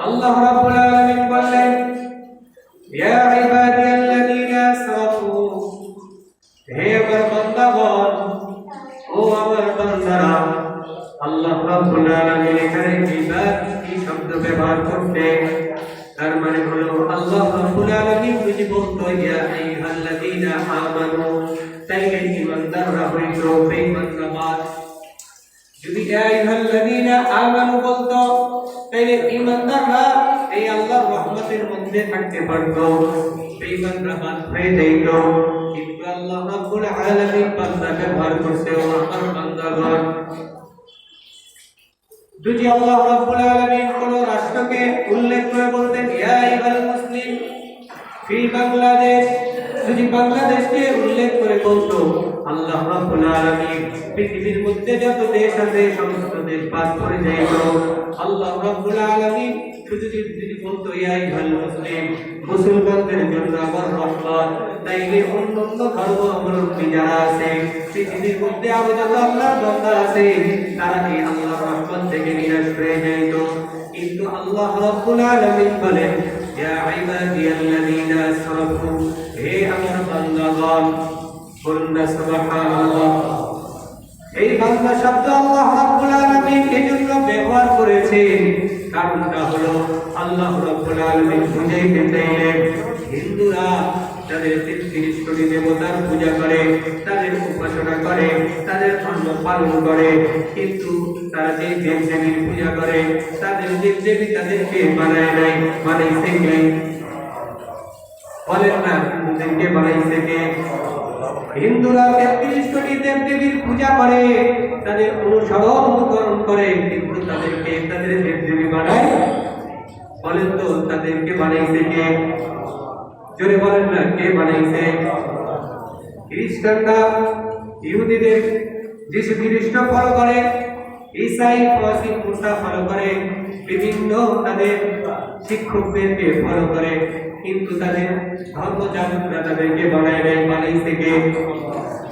আল্লাহ রাব্বুল আলামিন বললেন, ইয়া ইবাদিয়াল্লাযীনা আসরাফু, হে আমার বান্দাগণ, ও আমার বান্দারা। আল্লাহ রাব্বুল আলামিন এখানে ইবাদ কি শব্দ ব্যবহার করতে, তার মানে হলো আল্লাহ রাব্বুল আলামিন যদি বলতো ইয়া আইয়ুহাল্লাযীনা আমানু, তাইলে ঈমানদাররা হইতো বেঈমানরা। যদি ইয়া আইয়ুহাল্লাযীনা আমানু বলতো, তাইলে ঈমানদাররা এই আল্লাহর রহমতের মধ্যে থাকতে পারতো, বেঈমানরা বাদ হয়ে যেত। কিন্তু আল্লাহ রাব্বুল আলামিন বান্দা ব্যবহার করতে, ও আমার বান্দাগণ। যদি আল্লাহ রাব্বুল আলামিন কোন রাষ্ট্রকে উল্লেখ করে বলতেন ইয়া আইয়ুহাল মুসলিম ফি বাংলাদেশ, যদি বাংলাদেশকে উল্লেখ করে বলতো, আল্লাহ রাব্বুল আলামিন পৃথিবীর মধ্যে যত দেশ আছে সমস্ত দেশ বাদ করে যাইত। আল্লাহ রাব্বুল আলামিন যদি বলতো ইয়া আইয়ুহাল মুসলিম, মুসলমানদের জন্য আমার রহমত, তাইলে অন্যান্য ধর্মাবলম্বী যারা আছে পৃথিবীর মধ্যে আরো যত আল্লাহর বান্দা আছে তারা এই আল্লাহর রহমত থেকে নিরাশ হয়ে যাইত। কিন্তু আল্লাহ রাব্বুল আলামিন বলেন, ইয়া ইবাদিয়াল্লাযীনা আসরাফু, হে আমার বান্দাগণ। বলুন সুবহানাল্লাহ। এই বান্দা শব্দ আল্লাহ রাব্বুল আলামিন এজন্য ব্যবহার করেছেন, কারণটা হলো আল্লাহ রাব্বুল আলামিন বুঝাইতে চাইলেন হিন্দুরা তাদের ৩৩ কোটি দেবতার পূজা করে, তাদের উপাসনা করে, তাদের ধর্ম পালন করে, কিন্তু তারা যে দেবদেবীর পূজা করে তাদের দেবদেবী তাদেরকে বানায় নাই, বানাইছে কে? বলেন না, তাদেরকে বানাইছে কে? হিন্দুরা ৩৩ কোটি দেবদেবীর পূজা করে, তাদের অনুসরণ অনুকরণ করে, কিন্তু তাদেরকে তাদের দেবদেবী বানায়। বলেন তো, তাদেরকে বানাইছে কে? জোরে বলেন না, কে বানাইছে? খ্রিস্টানরা ইহুদিদের যিশু খ্রিস্ট ফলো করে, ঈসাই মসিহ মুসা ফলো করে, বিভিন্ন তাদের শিক্ষকদেরকে ফলো করে, কিন্তু তাদের ধর্মযাজকরা তাদেরকে বানায় নাই, বানাইছে কে?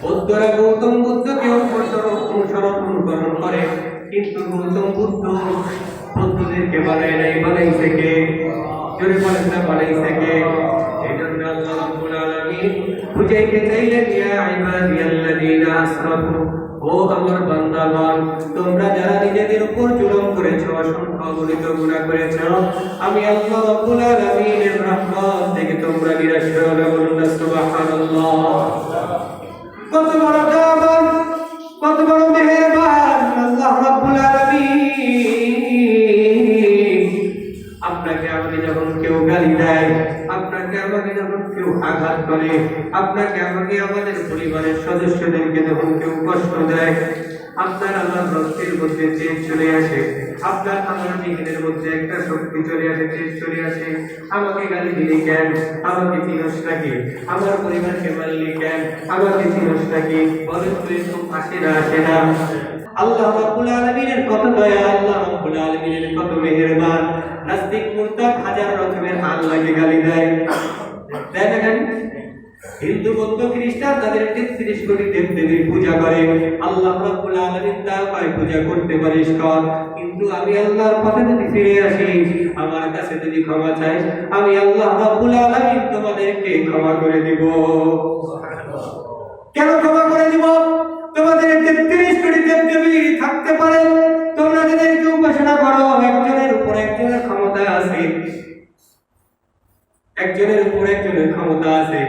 বৌদ্ধরা গৌতম বুদ্ধকে অনুসরণ অনুকরণ করে, কিন্তু গৌতম বুদ্ধ বৌদ্ধদেরকে বানায় নাই, বানাইছে কে? জোরে বলেন না, বানাইছে কে? এজন্য আল্লাহ রাব্বুল আলামিন বুঝাইতে চাইলেন, ইয়া ইবাদিয়াল্লাযীনা আসরাফু, ও আমার বান্দাগণ, তোমরা যারা নিজেদের উপর জুলুম করেছো, অসংখ্য অগণিত গুনাহ করেছো, আমি আল্লাহ রাব্বুল আলামিনের রহমত থেকে তোমরা নিরাশ হয়ো না। বলুন সুবহানাল্লাহ। কত বড় দয়াবান, কত বড় মেহেরবান আল্লাহ রাব্বুল আলামিন। আপনাকে আমাকে যখন কেউ গালি দেয়, আপনাকে আমাকে যখন কেউ আঘাত করে, আপনাকে আমাকে আমাদের পরিবারের সদস্যদেরকে যখন কেউ কষ্ট দেয়, আপনার আমার রক্তের মধ্যে তেজ চলে আসে, আপনার আমার নিজেদের মধ্যে একটা শক্তি চলে আসে, তেজ চলে আসে। আমাকে গালি দিলি কেন? আমাকে চিনস নাকি? আমার পরিবারকে মারলি কেন? আমাকে চিনস নাকি? বলেন তো, এরকম আসে না, আসে না? আল্লাহ রাব্বুল আলামিনের কত দয়া, আল্লাহ রাব্বুল আলামিনের কত মেহেরবান। নাস্তিক মুরতাদ হাজার রকমের আল্লাহকে গালি দেয়, দেয় না গালি? হিন্দু বৌদ্ধ খ্রিস্টান তাদের ৩৩ কোটি দেবদেবীর পূজা করে, আল্লাহ রাব্বুল আলামিন তার পায়ে পূজা করতে পারিস কর, কিন্তু আমি আল্লাহর পথে যদি ফিরে আসি, আমার কাছে যদি ক্ষমা চাই, আমি আল্লাহ রাব্বুল আলামিন তোমাদেরকে ক্ষমা করে দিব। কেন ক্ষমা করে দিব? তোমাদের ৩৩ কোটি দেবদেবী থাকতে পারে, তোমরা যাদেরকে উপাসনা করো, একজনের উপর একজনের ক্ষমতা আছে, একজনের উপর একজনের ক্ষমতা আছে।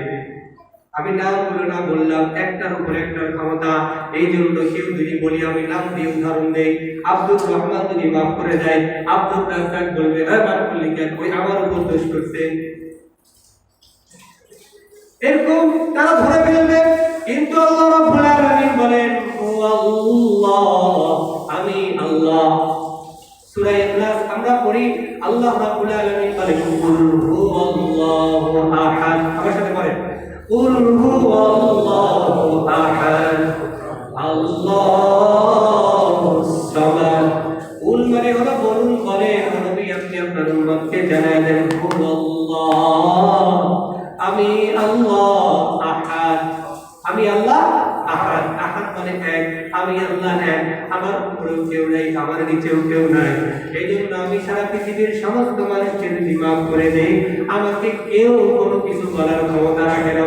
আমি নামগুলো না বললাম, একটার উপর একটার ক্ষমতা। এই জন্য কেউ যদি বলি, আমি নাম দিয়ে উদাহরণ দেই, আব্দুর রহমান যদি মাফ করে দেয়, আব্দুর রাজ্জাক বলবে, হ্যাঁ মাফ করলি কেন? ওই আমার উপর দোষ করছে, এরকম তারা ধরে ফেলবে। কিন্তু আল্লাহ রাব্বুল আলামিন বলেন, ও আল্লাহ, আমি আল্লাহ। সূরা ইখলাস আমরা পড়ি, আল্লাহ রাব্বুল আলামিন বলেন, কুল হুয়াল্লাহু আহাদ। আমার সাথে বলেন, কুল হুয়াল্লাহু আহাদ, আল্লাহুস সামাদ। কুল মানে হলো বলুন, বলেন নবী, আপনি আপনার উম্মতকে জানায় দেন, হুয়াল্লাহ, আমি আল্লাহ, আহাদ, আমি আল্লাহ আহাদ। আহাদ মানে এক, আমি আল্লাহ এক, আমার উপরেও কেউ নাই, আমার নিচেও কেউ নাই। এই জন্য আমি সারা পৃথিবীর সমস্ত মানুষকে যদি মাফ করে দেই, আমাকে কেউ কোনো কিছু বলার ক্ষমতা রাখে না।